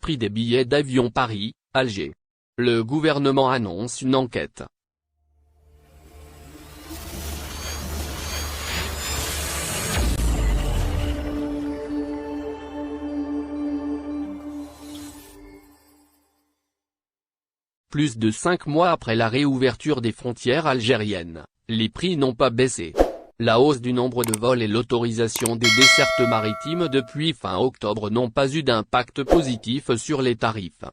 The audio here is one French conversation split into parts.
prix des billets d'avion Paris-Alger. Le gouvernement annonce une enquête. Plus de 5 mois après la réouverture des frontières algériennes, les prix n'ont pas baissé. La hausse du nombre de vols et l'autorisation des dessertes maritimes depuis fin octobre n'ont pas eu d'impact positif sur les tarifs.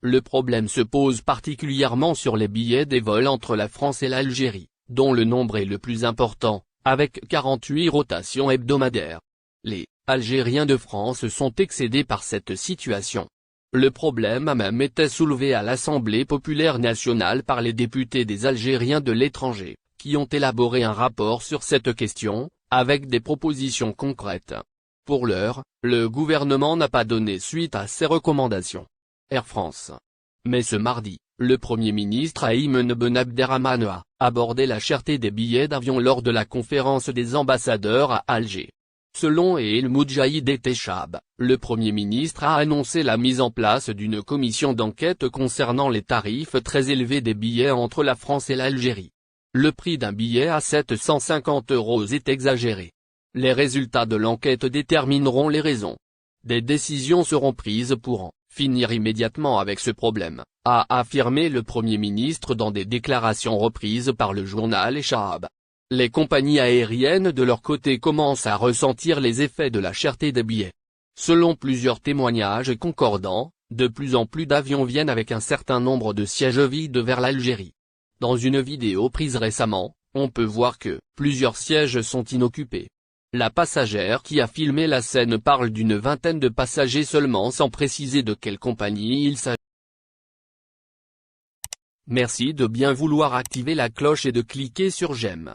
Le problème se pose particulièrement sur les billets des vols entre la France et l'Algérie, dont le nombre est le plus important, avec 48 rotations hebdomadaires. Les Algériens de France sont excédés par cette situation. Le problème a même été soulevé à l'Assemblée populaire nationale par les députés des Algériens de l'étranger, qui ont élaboré un rapport sur cette question, avec des propositions concrètes. Pour l'heure, le gouvernement n'a pas donné suite à ces recommandations. Air France. Mais ce mardi, le Premier ministre Ayman Ben Abderrahmane a abordé la cherté des billets d'avion lors de la conférence des ambassadeurs à Alger. Selon El Moudjahid Techab, le Premier ministre a annoncé la mise en place d'une commission d'enquête concernant les tarifs très élevés des billets entre la France et l'Algérie. Le prix d'un billet à 750 € est exagéré. Les résultats de l'enquête détermineront les raisons. Des décisions seront prises pour en finir immédiatement avec ce problème, a affirmé le Premier ministre dans des déclarations reprises par le journal Echab. Les compagnies aériennes de leur côté commencent à ressentir les effets de la cherté des billets. Selon plusieurs témoignages concordants, de plus en plus d'avions viennent avec un certain nombre de sièges vides vers l'Algérie. Dans une vidéo prise récemment, on peut voir que plusieurs sièges sont inoccupés. La passagère qui a filmé la scène parle d'une vingtaine de passagers seulement sans préciser de quelle compagnie il s'agit. Merci de bien vouloir activer la cloche et de cliquer sur j'aime.